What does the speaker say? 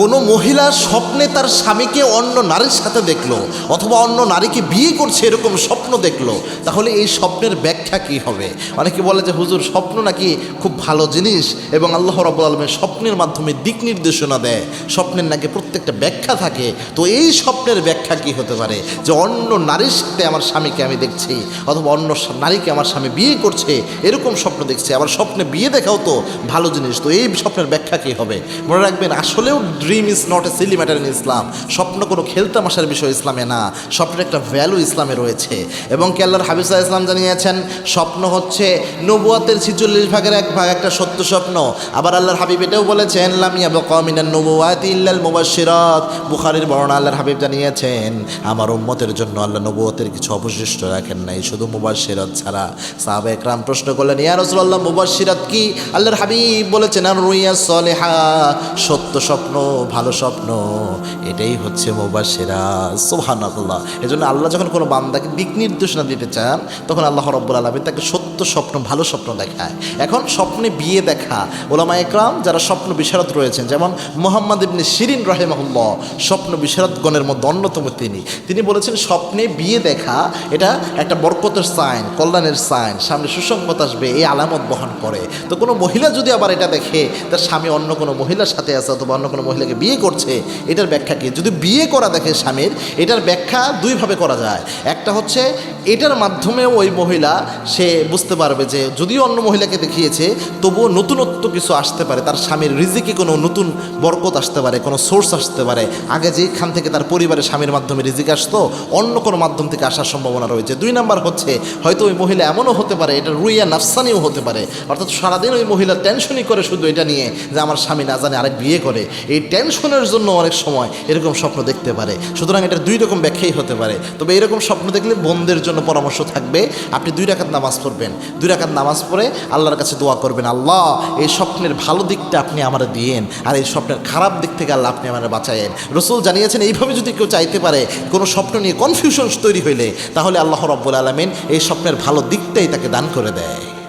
কোনো মহিলা স্বপ্নে তার স্বামীকে অন্য নারীর সাথে দেখলো অথবা অন্য নারীকে বিয়ে করছে এরকম স্বপ্ন দেখলো, তাহলে এই স্বপ্নের ব্যাখ্যা কি হবে? অনেকে বলে যে হুজুর, স্বপ্ন নাকি খুব ভালো জিনিস এবং আল্লাহ রাব্বুল আলামিন স্বপ্নের মাধ্যমে দিক নির্দেশনা দেয়, স্বপ্নের নাকি প্রত্যেকটা ব্যাখ্যা থাকে। তো এই স্বপ্নের ব্যাখ্যা কি হতে পারে যে অন্য নারীর সাথে আমার স্বামীকে আমি দেখছি অথবা অন্য নারীকে আমার স্বামী বিয়ে করছে এরকম স্বপ্ন দেখছি, আবার স্বপ্নে বিয়ে দেখাও তো ভালো জিনিস। তো এই স্বপ্নের ব্যাখ্যা কি হবে? মনে রাখবেন, আসলেও dream is not a silly matter in Islam. স্বপ্ন কোনো খেলতামাশার বিষয় ইসলামে না, স্বপ্নের একটা ভ্যালু ইসলামে রয়েছে। এবং কি আল্লাহর হাবিব সাল্লাল্লাহু আলাইহি ওয়াসাল্লাম জানিয়েছেন, স্বপ্ন হচ্ছে নবুয়াতের 46 ভাগের 1 ভাগ একটা সত্য স্বপ্ন। আবার আল্লাহর হাবিব এটাও বলেছেন, লাম ইয়াবকা মিনান নবুওয়াতি ইল্লাল মুবাশশিরাত। বুখারীর বর্ণনা আল্লাহর হাবিব জানিয়েছেন, আমার উম্মতের জন্য আল্লাহ নবুয়তের কিছু অবশিষ্ট রাখেন নাই, শুধু মুবাশশিরাত ছাড়া। সাহাবা একরাম প্রশ্ন করলেন, ইয়া রাসূলুল্লাহ, মুবাশশিরাত কি? আল্লাহর হাবিব বলেছেন, আর রুইয়া সলিহা, সত্য স্বপ্ন, ভালো স্বপ্ন, এটাই হচ্ছে মুবাশশিরাত। সুবহানাল্লাহ। এজন্য আল্লাহ যখন কোনো বান্দাকে দিক নির্দেশনা দিতে চান, তখন আল্লাহ রাব্বুল আলামিন তাকে সত্য স্বপ্ন, ভালো স্বপ্ন দেখায়। এখন স্বপ্নে বিয়ে দেখা, ওলামা একরাম যারা স্বপ্ন বিশারদ রয়েছেন, যেমন মুহাম্মদ ইবনে শিরিন রাহিমাহুল্লাহ স্বপ্ন বিশারদগণের মধ্যে অন্যতম, তিনি বলেছেন স্বপ্নে বিয়ে দেখা এটা একটা বরকতের সাইন, কল্যাণের সাইন, সামনে সুসংবাদ আসবে, এই আলামত বহন করে। তো কোনো মহিলা যদি আবার এটা দেখে তার স্বামী অন্য কোনো মহিলার সাথে আছে অথবা অন্য কোনো মহিলাকে বিয়ে করছে, এটার ব্যাখ্যা কি? যদি বিয়ে করা দেখে স্বামীর, এটার ব্যাখ্যা দুইভাবে করা যায়। একটা হচ্ছে এটার মাধ্যমেও ওই মহিলা সে বুঝতে পারবে যে যদিও অন্য মহিলাকে দেখিয়েছে তবুও নতুনত্ব কিছু আসতে পারে, তার স্বামীর রিজিকে কোনো নতুন বরকত আসতে পারে, কোনো সোর্স আসতে পারে। আগে যেখান থেকে তার পরিবারের স্বামীর মাধ্যমে রিজিক আসতো, অন্য কোনো মাধ্যম থেকে আসার সম্ভাবনা রয়েছে। 2 নাম্বার হচ্ছে হয়তো ওই মহিলা এমনও হতে পারে, এটা রুইয়া নাফসানিও হতে পারে, অর্থাৎ সারাদিন ওই মহিলা টেনশনই করে শুধু এটা নিয়ে যে আমার স্বামী না জানে আরেক বিয়ে করে। এই টেনশনের জন্য অনেক সময় এরকম স্বপ্ন দেখতে পারে। সুতরাং এটার 2 রকম ব্যাখ্যাই হতে পারে। তবে এরকম স্বপ্ন দেখলে বোনদের জন্য পরামর্শ থাকবে, আপনি 2 রাকাত নামাজ পড়বেন, 2 রাকাত নামাজ পড়ে আল্লাহর কাছে দোয়া করবেন, আল্লাহ এই স্বপ্নের ভালো দিকটা আপনি আমারে দিয়েন, আর এই স্বপ্নের খারাপ দিক থেকে আল্লাহ আপনি আমারে বাঁচায়েন। রাসূল জানিয়েছেন এইভাবে যদি কেউ চাইতে পারে, কোনো স্বপ্ন নিয়ে কনফিউশন তৈরি হইলে, তাহলে আল্লাহ রাব্বুল আলামিন এই স্বপ্নের ভালো দিকটাই তাকে দান করে দেয়।